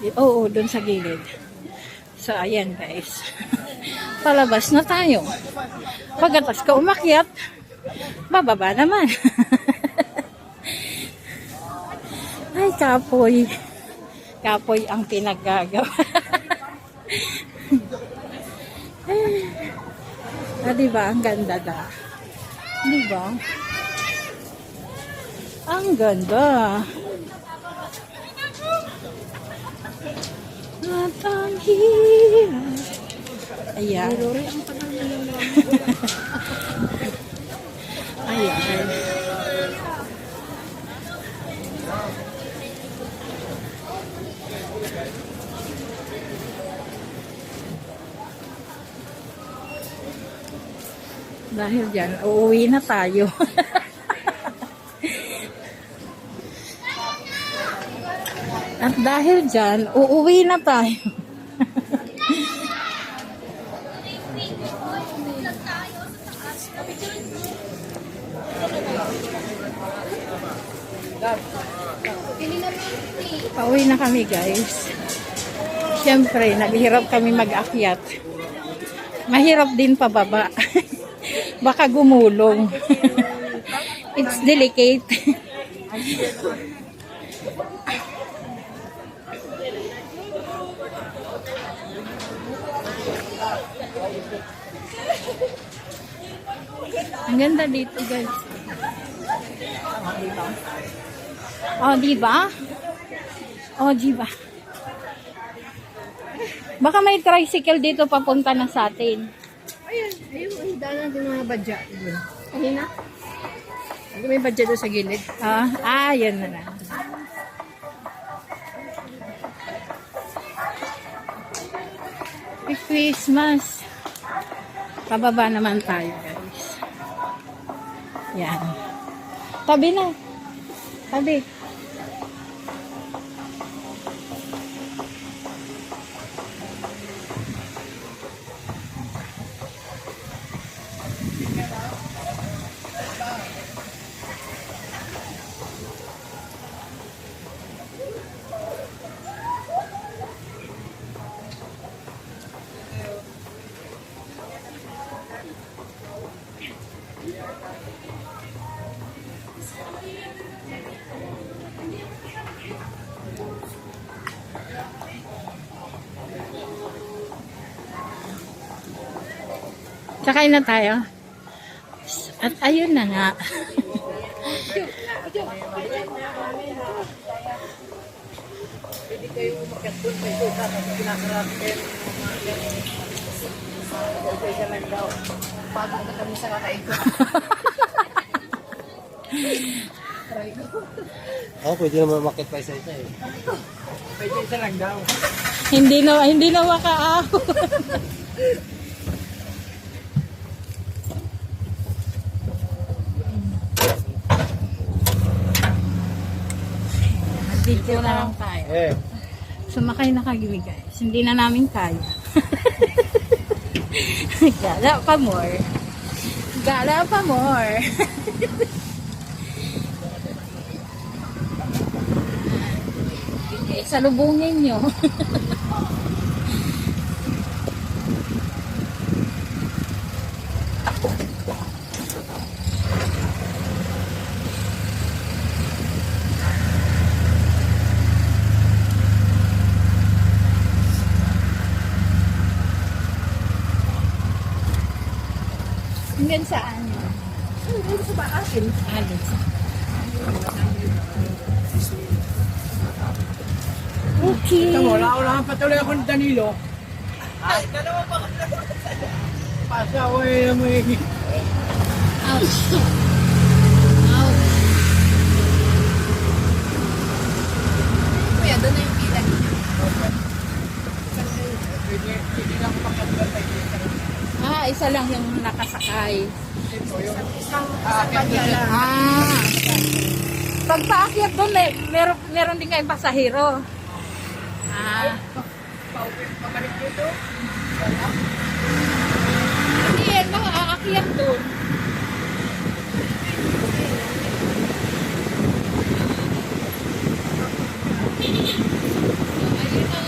Oo, doon sa gilid. So, ayan guys. Palabas na tayo. Pagkatas ka umakyat, bababa naman. Ay, kapoy. Kapoy ang pinaggagawa. Diba? Ang ganda da. Diba? Ang ganda. At ang hirap. Ayan. Ayan. Dahil dyan, uuwi na tayo. At dahil dyan, uuwi na tayo. Pauwi na kami guys. Siyempre, naghirap kami mag-akyat. Mahirap din pababa. Baka gumulong. It's delicate. Ang ganda dito guys. Oh, diba? Oh, diba? Baka may tricycle dito papunta na sa atin. Ayun, ayun, dala din mga badya. Ayun na. May badya doon sa gilid. Yan na lang. Christmas. Pababa naman tayo, guys. Yan. Tabi na. Tabi. Sakay na tayo. At ayun na nga. Pwede kayo umakyat doon. May suka na kinakarami kayo. Pwede lang daw. Pagod na kami sa kakaikot. Pwede naman umakyat pa isa eh. Pwede isa lang daw. Hindi na makaahon. Video na lang tayo. Sumakay na kami guys. Hindi na namin kaya. Gala pa more. Gala pa more. Okay, salubungin nyo. Hanggang saan? Dito sa baasin. Dito. Okay. Ito mo, wala kang patuloy ako ni Danilo. Ay, dalawa pa ka. Pasaway na mo yung... Ouch. Ouch. Kuya, doon na yung pila niya. Hindi lang pakatlatay. Isa lang yung nakasakay. Ito, yung isang badya lang. Pag paakyat doon, meron din kayong pasahero. Pabalik dito? Hindi yan, aakyat doon. Ayun na.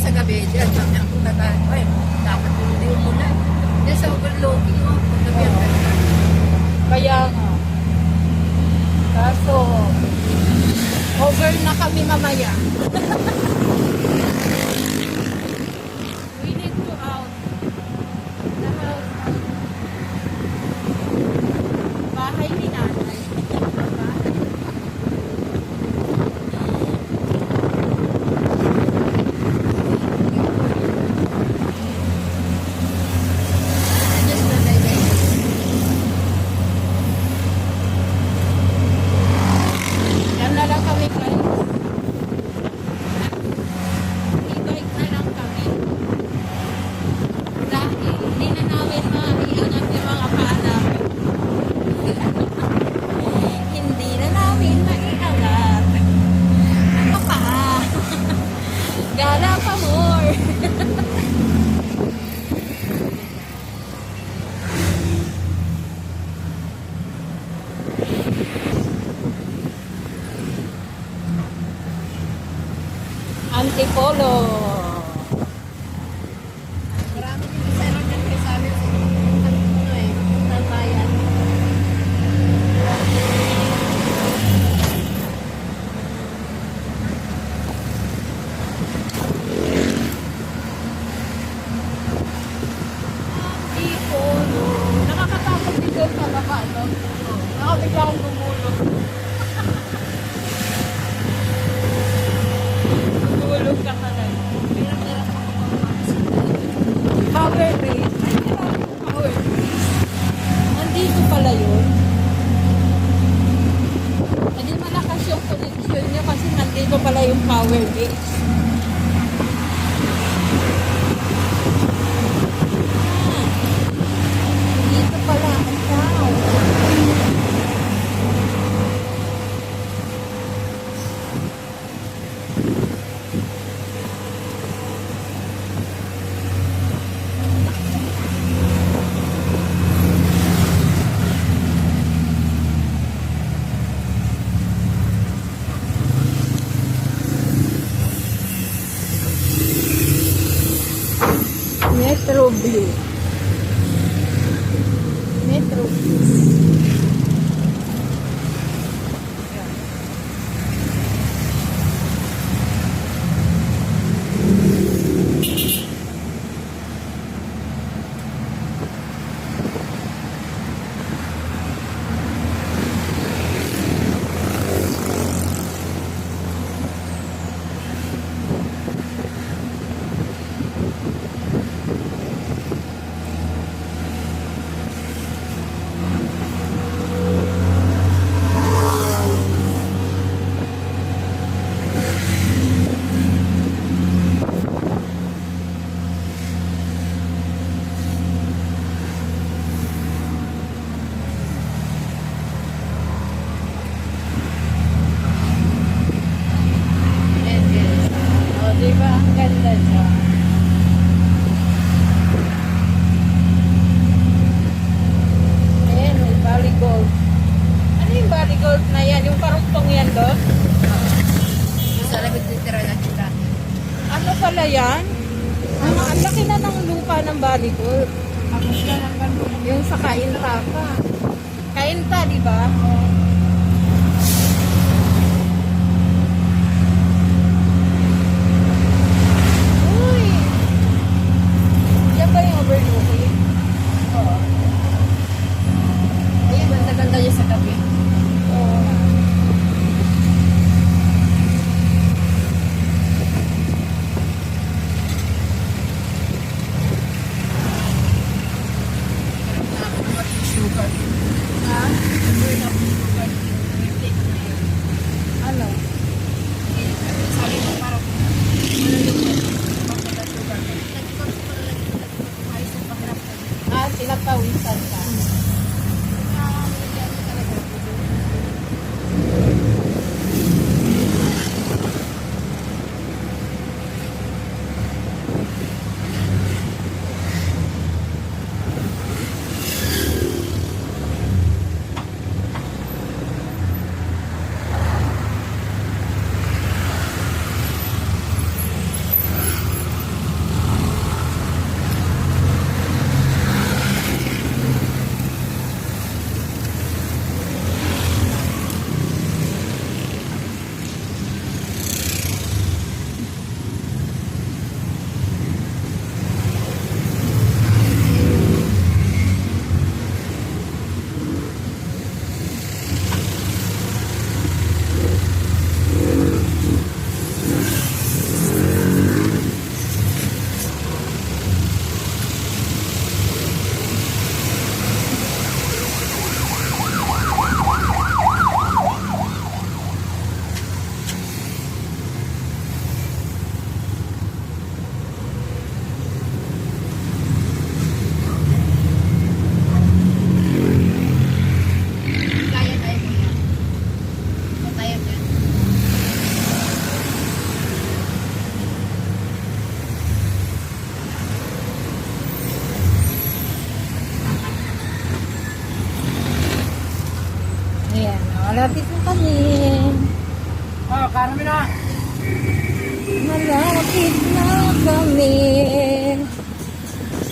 sa gabi, dyan, sabi ako tatahan pa eh. Dapat hindi mo na. Hindi sa overlooking mo. Gabi ang ganda. Kaya nga. Kaso, over na kami mamaya. We need to out. The house. Bahay ni nanay. Just na tayo. Yan na lang kami guys. E-bike na lang kami. Dahil hindi na namin maiangat yung mga paa namin. Hindi na namin maiangat. Ang paa. Gala pa more. Antipolo. Marami din seller dyan kay Sabi. Ano eh, ng bayan. Antipolo. Nakakatakot dito sa baba, no? Nakabigla akong gumulong. Gumulong ka ka lang. Power base. Power base. Nandito pala yun. Hindi malakas yung connection niya kasi nandito pala yung power base. Dito pala ang tao. Metro Blue. Metro Blue. O, diba? Ang ganda siya. Ayan, may Valley Gold. Ano yung Valley Gold na yan? Yung karugtong yan doon? Sa labit titira na kita. Ano pala yan? Ang laki na ng lupa ng Valley Gold. Ako sila lang ganun. Yung sa Kainta pa. Kainta, di ba? Uy! Yan ba yung overlooking? Oo. Ayun, ganda-ganda niya sa gabi. Oo. Sugar. Ha? Sugar. Malapit na kami. Oh, karami na! Malapit na kami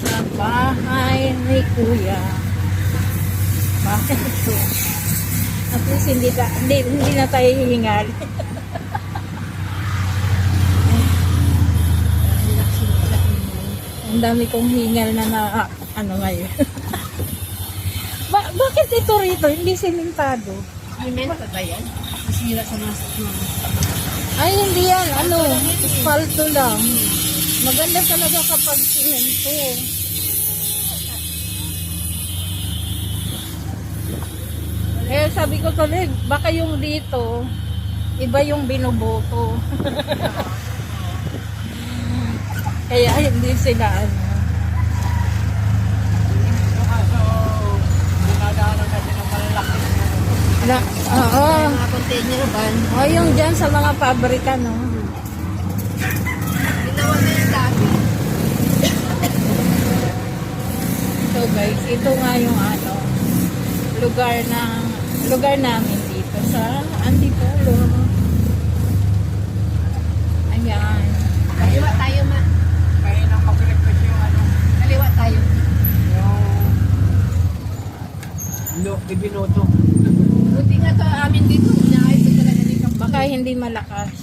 sa bahay ni Kuya. Bakit ito? At least hindi na tayo hihingal. Ang dami kong hingal na ano ngayon. Bakit ito rito? Hindi simentado. Cement pa ba yan? Masira sa mga Ay, hindi yan. Ano? Asfalto lang. Maganda talaga kapag simento. Eh, sabi ko tuloy, baka yung dito, iba yung binuboto. Kaya hindi sila ano. Dinadaanan natin ng malalaki. Oo. mga container van. O, yung dyan sa mga pabrika, no? Ginawa na yung dati. So guys, ito nga yung ano, lugar namin dito sa Antipolo. Ayan. Kaliwa tayo, ma. Kaya nang mag-request yung ano. Kaliwa tayo. Yung ibinoto. Buti nga to amin dito. Inaayos ko talaga dito. Baka hindi malakas.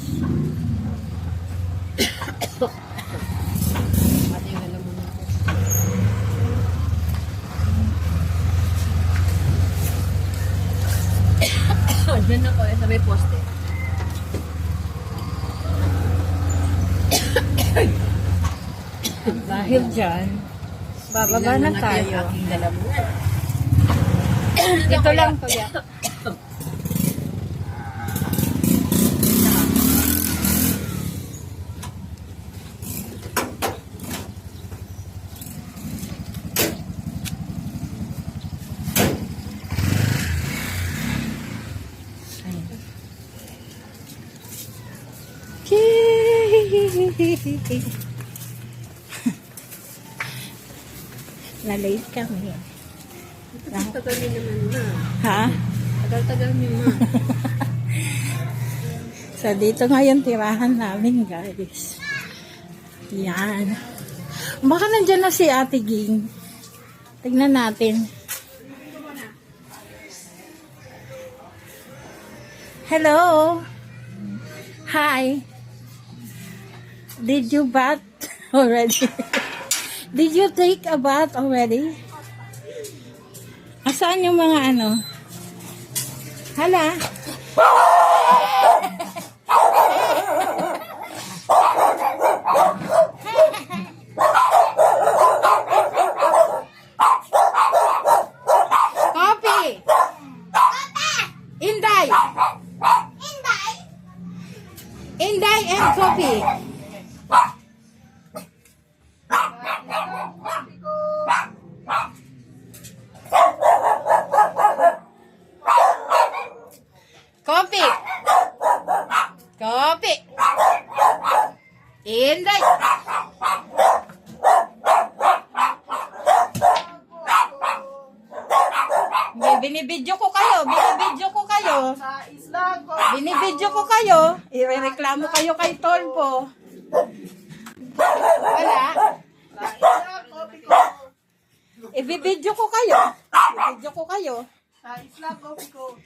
Pati yung alam mo na. Diyan ako sa may poste. Dahil dyan, bababa na tayo. Aking lalamunan. Ito lang, kuya. Na-late kami. Tagal niyo naman, ma. Ha? Tagal-tagal niyo, ma. So, dito ngayon tirahan namin, guys. Yan. Baka nandyan na si Ate Ging. Tignan natin. Hello. Hi. Did you bath already? Did you take a bath already? Asaan yung mga ano? Hala. Coffee. Inday. Inday and coffee. Kopi. Kopi. Inday. Binibidyo ko kayo. Binibidyo ko kayo. Binibidyo ko kayo. Irereklamo kayo kay Tolpo. Wala. Ibibidyo ko kayo. Ibibidyo ko kayo. Sa isla, coffee ko.